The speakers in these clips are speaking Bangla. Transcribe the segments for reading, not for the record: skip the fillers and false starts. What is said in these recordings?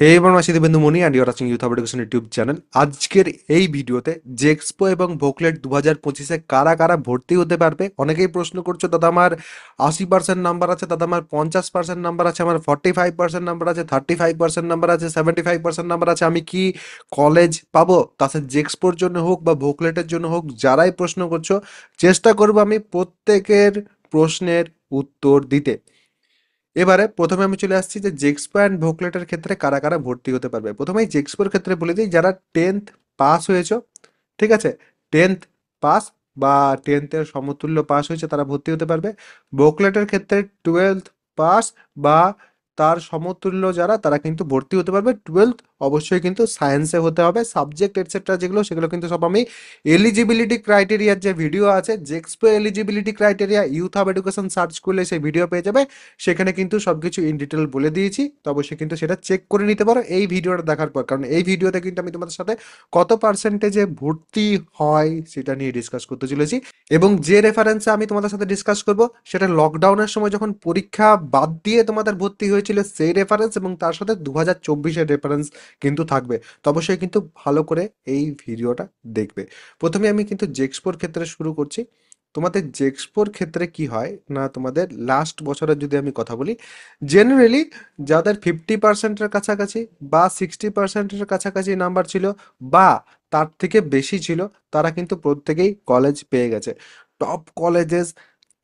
হে এবার মাসি Debendu Moni and you're watching youth of education YouTube channel. আজকের এই ভিডিওতে জেক্সপো এবং ভোকলেট 2025-এ কারা কারা ভর্তি হতে পারবে। অনেকেই প্রশ্ন করছো, দাদা আমার 80% নাম্বার আছে, দাদা আমার 50% নাম্বার আছে, আমার 45% নাম্বার আছে, 35% নাম্বার আছে, 75% নাম্বার আছে, আমি কি কলেজ পাবো? তাতে জেক্সপোর জন্য হোক বা ভোকলেটের জন্য হোক, যারাই প্রশ্ন করছো, চেষ্টা করবো আমি প্রত্যেকের প্রশ্নের উত্তর দিতে। এবারে প্রথমে আমি চলে আসছি যে জেক্সপো অ্যান্ড ভোকলেটের ক্ষেত্রে কারা কারা ভর্তি হতে পারবে। প্রথমেই জেক্সপোর ক্ষেত্রে বলে দিই, যারা 10th পাস হয়েছো, ঠিক আছে, 10th পাস বা 10th-এর সমতুল্য পাস হয়েছে তারা ভর্তি হতে পারবে। ভোকলেটের ক্ষেত্রে 12th পাস বা তার সমতুল্য যারা, তারা কিন্তু ভর্তি হতে পারবে। 12th অবশ্যই কিন্তু সায়েন্সে হতে হবে, সাবজেক্ট এটসেট্রা যেগুলো সেগুলো কিন্তু সব আমি এলিজিবিলিটি ক্রাইটেরিয়ার যে ভিডিও আছে, জেক্সপো eligibility criteria youth of education search করলে সেই ভিডিও পেয়ে যাবে। সেখানে কিন্তু সবকিছু ইন ডিটেল বলে দিয়েছি, তো অবশ্যই কিন্তু সেটা চেক করে নিতে পারো এই ভিডিওটা দেখার পর, কারণ এই ভিডিওতে কিন্তু আমি তোমাদের সাথে কত পার্সেন্টেজে ভর্তি হয় সেটা নিয়ে ডিসকাস করতে চলেছি। এবং যে রেফারেন্সে আমি তোমাদের সাথে ডিসকাস করব, সেটা লকডাউনের সময় যখন পরীক্ষা বাদ দিয়ে তোমাদের ভর্তি হয়েছিল সেই রেফারেন্স, এবং তার সাথে 2024-এর রেফারেন্স কিন্তু থাকবে। তো অবশ্যই কিন্তু ভালো করে এই ভিডিওটা দেখবে। প্রথমে আমি কিন্তু জেক্সপোর ক্ষেত্রে শুরু করছি। তোমাদের জেক্সপোর ক্ষেত্রে কি হয় না, তোমাদের লাস্ট বছরের যদি আমি কথা বলি, জেনারেলি যাদের 50%-এর কাছাকাছি বা 60%-এর কাছাকাছি নাম্বার ছিল বা তার থেকে বেশি ছিল, তারা কিন্তু প্রত্যেকেই কলেজ পেয়ে গেছে। টপ কলেজেস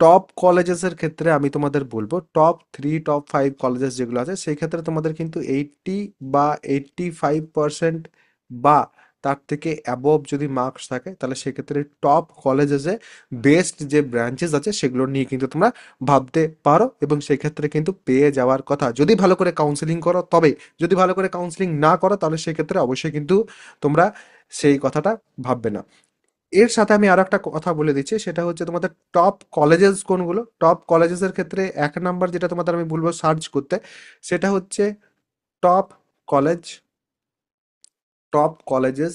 টপ কলেজেসের ক্ষেত্রে আমি তোমাদের বলবো, টপ 3 টপ 5 কলেজেস যেগুলো আছে সেই ক্ষেত্রে তোমাদের কিন্তু 80 বা 85% বা তার থেকে অ্যাবভ যদি মার্কস থাকে, তাহলে সেক্ষেত্রে টপ কলেজেসে বেস্ট যে ব্রাঞ্চেস আছে সেগুলো নিয়ে কিন্তু তোমরা ভাবতে পারো, এবং সেক্ষেত্রে কিন্তু পেয়ে যাওয়ার কথা যদি ভালো করে কাউন্সিলিং করো তবে। যদি ভালো করে কাউন্সিলিং না করো তাহলে সেক্ষেত্রে অবশ্যই কিন্তু তোমরা সেই কথাটা ভাববে না। এর সাথে আমি আরো একটা কথা বলে দিচ্ছি, সেটা হচ্ছে তোমাদের টপ কলেজেস কোনগুলো। টপ কলেজেসের ক্ষেত্রে 1 নাম্বার যেটা তোমাদের আমি বলবো সার্চ করতে, সেটা হচ্ছে top college top colleges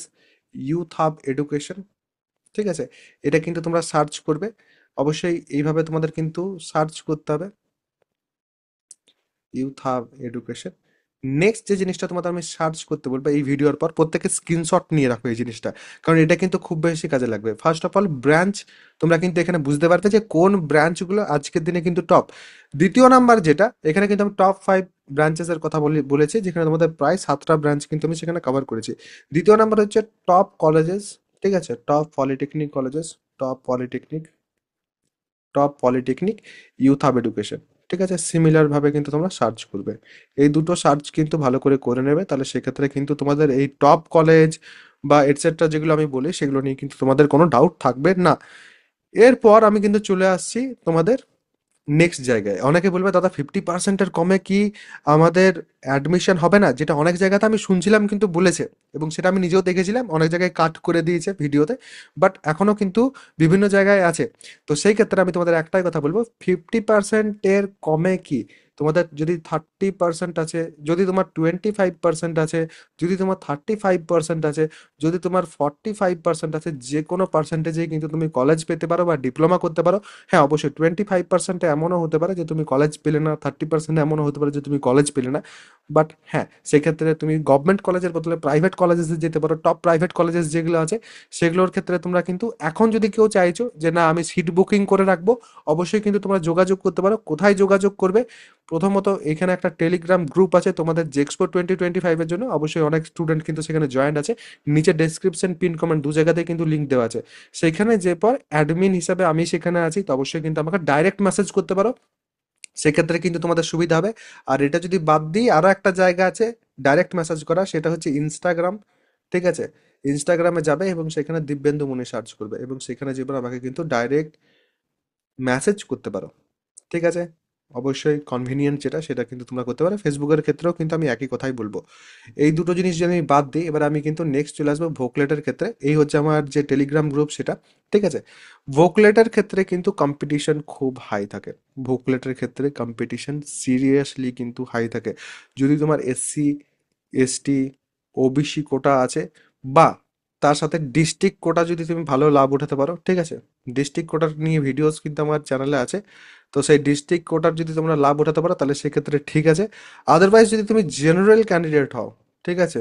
youth hub education, ঠিক আছে। এটা কিন্তু তোমরা সার্চ করবে, অবশ্যই এইভাবে তোমাদের কিন্তু সার্চ করতে হবে, ইউথ হাব এডুকেশন। নেক্সট যে জিনিসটা তোমাদের আমি সার্চ করতে বলবো এই ভিডিওর পর, প্রত্যেকে স্ক্রিনশট নিয়ে রাখো এই জিনিসটা, কারণ এটা কিন্তু খুব বেশি কাজে লাগবে। ফার্স্ট অফ অল ব্রাঞ্চ, তোমরা কিন্তু এখানে বুঝতে পারবে যে কোন ব্রাঞ্চগুলো আজকের দিনে কিন্তু টপ। দ্বিতীয় নাম্বার যেটা, এখানে কিন্তু আমি টপ 5 ব্রাঞ্চেসের কথা বলেছি, যেখানে তোমাদের প্রায় 7টা ব্রাঞ্চ কিন্তু আমি সেখানে কভার করেছি। দ্বিতীয় নাম্বার হচ্ছে টপ কলেজেস, ঠিক আছে, top polytechnic colleges, top polytechnic top polytechnic youth hub education, ঠিক আছে। সিমিলার ভাবে কিন্তু তোমরা সার্চ করবে, এই দুটো সার্চ কিন্তু ভালো করে নেবে, তাহলে সেক্ষেত্রে কিন্তু তোমাদের এই টপ কলেজ বা এটসেট্রা যেগুলো আমি বলি সেগুলো নিয়ে কিন্তু তোমাদের কোনো ডাউট থাকবে না। এরপর আমি কিন্তু চলে আসছি তোমাদের নেক্সট জায়গায়। অনেকে বলবে, দাদা 50%-এর কমে কি আমাদের অ্যাডমিশন হবে না? যেটা অনেক জায়গাতে আমি শুনছিলাম কিন্তু বলেছে, এবং সেটা আমি নিজেও দেখেছিলাম, অনেক জায়গায় কাট করে দিয়েছে ভিডিওতে, বাট এখনো কিন্তু বিভিন্ন জায়গায় আছে। তো সেই ক্ষেত্রে আমি তোমাদের একটাই কথা বলবো, 50%-এর কমে কি তোমাদের যদি 30% আছে, যদি তোমার 25% আছে, যদি তোমার 35% আছে, যদি তোমার 45% আছে, যে কোনো পার্সেন্টেজেই কিন্তু তুমি কলেজ পেতে পারো বা ডিপ্লোমা করতে পারো। হ্যাঁ, অবশ্যই 25%-এ এমনও হতে পারে যে তুমি কলেজ পেলে না, 30% এমনও হতে পারে যে তুমি কলেজ পেলে না। বাট হ্যাঁ, সেক্ষেত্রে তুমি গভর্নমেন্ট কলেজের বদলে প্রাইভেট কলেজেসে যেতে পারো। টপ প্রাইভেট কলেজেস যেগুলো আছে সেগুলোর ক্ষেত্রে তোমরা কিন্তু এখন যদি কেউ চাইছো যে না আমি সিট বুকিং করে রাখবো, অবশ্যই কিন্তু তোমরা যোগাযোগ করতে পারো। কোথায় যোগাযোগ করবে? প্রথমত এখানে একটা টেলিগ্রাম গ্রুপ আছে তোমাদের জেক্সপো 2025-এর জন্য, অবশ্যই অনেক স্টুডেন্ট কিন্তু সেখানে জয়েন্ট আছে। নিচে ডেসক্রিপশন পিন কমেন্ট দু জায়গাতেই কিন্তু লিঙ্ক দেওয়া আছে। সেখানে যে পর অ্যাডমিন হিসাবে আমি সেখানে আছি, তো অবশ্যই কিন্তু আমাকে ডাইরেক্ট মেসেজ করতে পারো, সেক্ষেত্রে কিন্তু তোমাদের সুবিধা হবে। আর এটা যদি বাদ দিই, আরো একটা জায়গা আছে ডাইরেক্ট মেসেজ করা, সেটা হচ্ছে ইনস্টাগ্রাম, ঠিক আছে। ইনস্টাগ্রামে যাবে এবং সেখানে দিব্যেন্দু মুনি সার্চ করবে, এবং সেখানে যে আমাকে কিন্তু ডাইরেক্ট মেসেজ করতে পারো, ঠিক আছে। অবশ্যই কনভিনিয়েন্ট যেটা সেটা কিন্তু তোমরা করতে পারো। ফেসবুকের ক্ষেত্রেও কিন্তু আমি একই কথাই বলবো। এই দুটো জিনিস যদি আমি বাদ দিই, এবার আমি কিন্তু নেক্সট চলে আসবো ভোকলেটের ক্ষেত্রে। এই হচ্ছে আমার যে টেলিগ্রাম গ্রুপ সেটা, ঠিক আছে। ভোকলেটের ক্ষেত্রে কিন্তু কম্পিটিশন খুব হাই থাকে। ভোকলেটের ক্ষেত্রে কম্পিটিশন সিরিয়াসলি কিন্তু হাই থাকে। যদি তোমার এসসি, এসটি, ওবিসি কোটা আছে, বা তার সাথে ডিস্ট্রিক্ট কোটা যদি তুমি ভালো লাভ উঠাতে পারো, ঠিক আছে। ডিস্ট্রিক্ট কোটা নিয়ে ভিডিওস কিন্তু আমার চ্যানেলে আছে, তো সেই ডিস্ট্রিক্ট কোটার যদি তোমরা লাভ উঠাতে পারো তাহলে সেক্ষেত্রে ঠিক আছে। আদারওয়াইজ যদি তুমি জেনারেল ক্যান্ডিডেট হও, ঠিক আছে,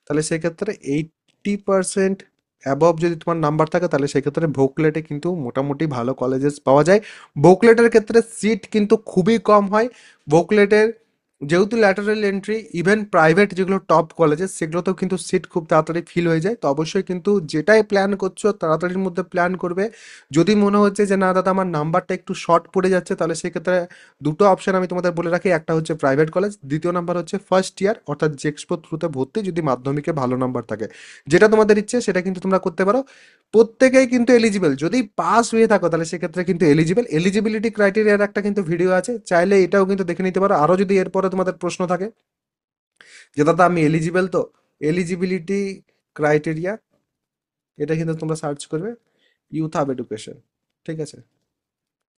তাহলে সেক্ষেত্রে 80% অ্যাবভ যদি তোমার নাম্বার থাকে তাহলে সেক্ষেত্রে ভোকলেটে কিন্তু মোটামুটি ভালো কলেজেস পাওয়া যায়। ভোকলেটের ক্ষেত্রে সিট কিন্তু খুবই কম হয়। ভোকলেটের যেহেতু ল্যাটারাল এন্ট্রি, ইভেন প্রাইভেট যেগুলো টপ কলেজেস সেগুলোতেও কিন্তু সিট খুব তাড়াতাড়ি ফিল হয়ে যায়। তো অবশ্যই কিন্তু যেটাই প্ল্যান করছো তাড়াতাড়ির মধ্যে প্ল্যান করবে। যদি মনে হচ্ছে যে না দাদা আমার নাম্বারটা একটু শর্ট পড়ে যাচ্ছে, তাহলে সেক্ষেত্রে দুটো অপশন আমি তোমাদের বলে রাখি, একটা হচ্ছে প্রাইভেট কলেজ, দ্বিতীয় নাম্বার হচ্ছে ফার্স্ট ইয়ার অর্থাৎ জেক্সপো থ্রুতে ভর্তি যদি মাধ্যমিকে ভালো নাম্বার থাকে। যেটা তোমাদের ইচ্ছে সেটা কিন্তু তোমরা করতে পারো। প্রত্যেকেই কিন্তু এলিজিবল, যদি পাস হয়ে থাকো তাহলে সেক্ষেত্রে কিন্তু এলিজিবল। এলিজিবিলিটি ক্রাইটেরিয়ার একটা কিন্তু ভিডিও আছে, চাইলে এটাও কিন্তু দেখে নিতে পারো। আরও যদি এরপরে তোমাদের প্রশ্ন থাকে যে দাদা আমি এলিজিবল, তো এলিজিবিলিটি ক্রাইটেরিয়া এটা কিন্তু তোমরা সার্চ করবে, ইউথ হাব এডুকেশন, ঠিক আছে।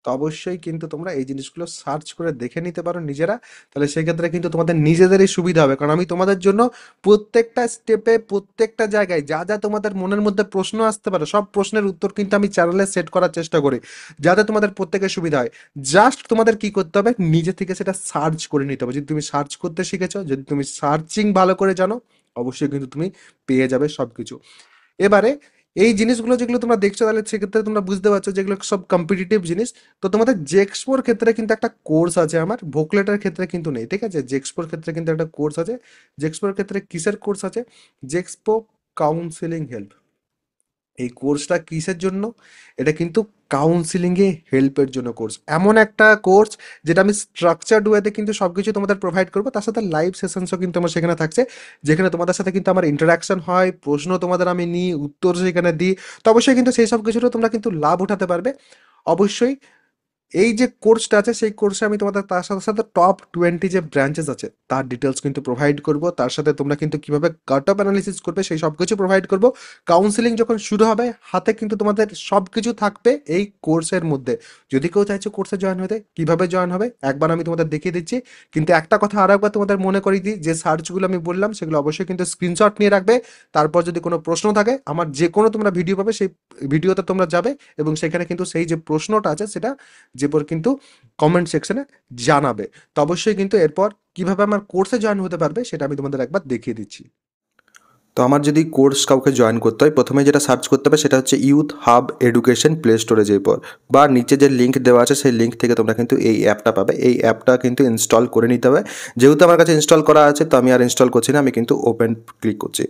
তো অবশ্যই কিন্তু তোমরা এই জিনিসগুলো সার্চ করে দেখে নিতে পারো নিজেরা, তাহলে সেক্ষেত্রে কিন্তু তোমাদের নিজেদেরই সুবিধা হবে। কারণ আমি তোমাদের জন্য প্রত্যেকটা স্টেপে প্রত্যেকটা জায়গায় যা যা তোমাদের মনের মধ্যে প্রশ্ন আসতে পারে সব প্রশ্নের উত্তর কিন্তু আমি চ্যানেলে সেট করার চেষ্টা করি, যাতে তোমাদের প্রত্যেকের সুবিধা হয়। জাস্ট তোমাদের কি করতে হবে, নিজে থেকে সেটা সার্চ করে নিতে হবে। যদি তুমি সার্চ করতে শিখেছো, যদি তুমি সার্চিং ভালো করে জানো, অবশ্যই কিন্তু তুমি পেয়ে যাবে সব কিছু। এবারে এই জিনিসগুলো যেগুলো তোমরা দেখছো তাহলে সেক্ষেত্রে তোমরা বুঝতে পারছো যেগুলো সব কম্পিটিটিভ জিনিস। তো তোমাদের জেক্সপোর ক্ষেত্রে কিন্তু একটা কোর্স আছে, আমার ভোকলেটের ক্ষেত্রে কিন্তু নেই, ঠিক আছে। জেক্সপোর ক্ষেত্রে কিন্তু একটা কোর্স আছে। জেক্সপোর ক্ষেত্রে কিসের কোর্স আছে, জেক্সপো কাউন্সিলিং হেল্প। এই কোর্সটা কিসের জন্য, এটা কিন্তু কাউন্সিলিংয়ে হেল্পের জন্য কোর্স। এমন একটা কোর্স যেটা আমি স্ট্রাকচার্ড ওয়েতে কিন্তু সব কিছু তোমাদের প্রোভাইড করবো, তার সাথে লাইভ সেশনসও কিন্তু আমার সেখানে থাকছে, যেখানে তোমাদের সাথে কিন্তু আমার ইন্টারাকশন হয়, প্রশ্ন তোমাদের আমি নিই, উত্তর সেখানে দিই। তো অবশ্যই কিন্তু সেই সব কিছুরও তোমরা কিন্তু লাভ উঠাতে পারবে। অবশ্যই এই যে কোর্সটা আছে সেই কোর্সে আমি তোমাদের তার সাথে সাথে টপ 20 যে ব্রাঞ্চেস আছে তার ডিটেলস কিন্তু প্রোভাইড করব। তার সাথে তোমরা কিন্তু কিভাবে কাট অফ অ্যানালিসিস করবে সেই সব কিছু প্রোভাইড করব। কাউন্সিলিং যখন শুরু হবে হাতে কিন্তু তোমাদের সব কিছু থাকবে এই কোর্সের মধ্যে। যদি কেউ চাইছো কোর্সে জয়েন হতে, কিভাবে জয়েন হবে একবার আমি তোমাদের দেখিয়ে দিচ্ছি। কিন্তু একটা কথা আরো একবার তোমাদের মনে করিয়ে দিই, যে সার্চগুলো আমি বললাম সেগুলো অবশ্যই কিন্তু স্ক্রিনশট নিয়ে রাখবে। তারপর যদি কোনো প্রশ্ন থাকে আমার যে কোনো তোমরা ভিডিও পাবে সেই ভিডিওতে তোমরা যাবে এবং সেখানে কিন্তু সেই যে প্রশ্নটা আছে সেটা যে পর কিন্তু কমেন্ট সেকশনে জানাবে। তো অবশ্যই কিন্তু এরপর কিভাবে আমার কোর্সে জয়েন হতে পারবে সেটা আমি তোমাদের একবার দেখিয়ে দিচ্ছি। তো আমার যদি কোর্স কাউকে জয়েন করতে হয় প্রথমে যেটা সার্চ করতে হবে সেটা হচ্ছে ইউথ হাব এডুকেশন প্লে স্টোরে যেয়ে পর, বা নিচে যে লিঙ্ক দেওয়া আছে সেই লিঙ্ক থেকে তোমরা কিন্তু এই অ্যাপটা পাবে। এই অ্যাপটা কিন্তু ইনস্টল করে নিতে হবে। যেহেতু আমার কাছে ইনস্টল করা আছে তো আমি আর ইনস্টল করছি না, আমি কিন্তু ওপেন ক্লিক করছি।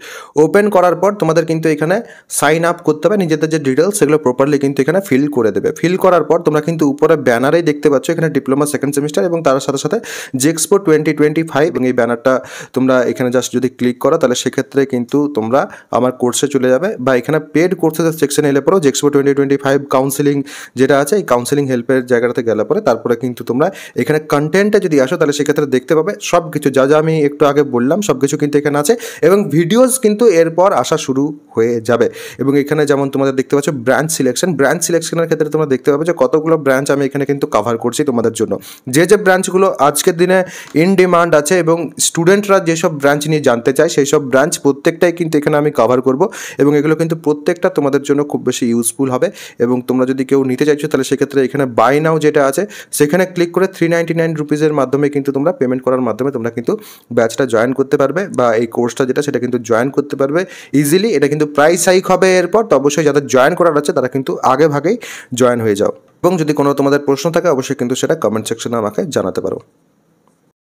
ওপেন করার পর তোমাদের কিন্তু এখানে সাইন আপ করতে হবে, নিজেদের যে ডিটেলস সেগুলো প্রপারলি কিন্তু এখানে ফিল করে দেবে। ফিল করার পর তোমরা কিন্তু উপরে ব্যানারেই দেখতে পাচ্ছ এখানে ডিপ্লোমা সেকেন্ড সেমিস্টার এবং তার সাথে সাথে জেক্সপো 2025 এবং এই ব্যানারটা তোমরা এখানে জাস্ট যদি ক্লিক করো তাহলে সেক্ষেত্রে কিন্তু তোমরা আমার কোর্সে চলে যাবে। বা এখানে পেড কোর্সের সেকশনে এলে পরেও জেক্সপো 2025 কাউন্সিলিং যেটা আছে এই কাউন্সিলিং হেল্পের জায়গাটাতে গেলে পরে তারপরে কিন্তু তোমরা এখানে কন্টেন্টে যদি আসো তাহলে সেক্ষেত্রে দেখতে পাবে সব কিছু যা যা আমি একটু আগে বললাম সব কিছু কিন্তু এখানে আছে এবং ভিডিওস কিন্তু এরপর আসা শুরু হয়ে যাবে। এবং এখানে যেমন তোমাদের দেখতে পাচ্ছ ব্রাঞ্চ সিলেকশন, ব্রাঞ্চ সিলেকশনের ক্ষেত্রে তোমরা দেখতে পাবে যে কতগুলো ব্রাঞ্চ আমি এখানে কিন্তু কভার করছি তোমাদের জন্য। যে যে ব্রাঞ্চগুলো আজকের দিনে ইন ডিমান্ড আছে এবং স্টুডেন্টরা যেসব ব্রাঞ্চ নিয়ে জানতে চায় সেই সব ব্রাঞ্চ প্রত্যেকটাই কিন্তু এখানে আমি কভার করব এবং এগুলো কিন্তু প্রত্যেকটা তোমাদের জন্য খুব বেশি ইউজফুল হবে। এবং তোমরা যদি কেউ নিতে চাইছো তাহলে সেক্ষেত্রে এখানে বাই নাও যেটা আছে সেখানে ক্লিক করে 399 রুপিজের মাধ্যমে কিন্তু তোমরা পেমেন্ট করার মাধ্যমে তোমরা কিন্তু ব্যাচটা জয়েন করতে পারবে বা এই কোর্সটা যেটা সেটা কিন্তু জয়েন করতে পারবে ইজিলি। এটা কিন্তু প্রাইস হাইক হবে এরপর, তো অবশ্যই যাদের জয়েন করার আছে তারা কিন্তু আগে ভাগেই জয়েন হয়ে যাও। এবং যদি কোনো তোমাদের প্রশ্ন থাকে অবশ্যই কিন্তু সেটা কমেন্ট সেকশনে আমাকে জানাতে পারো।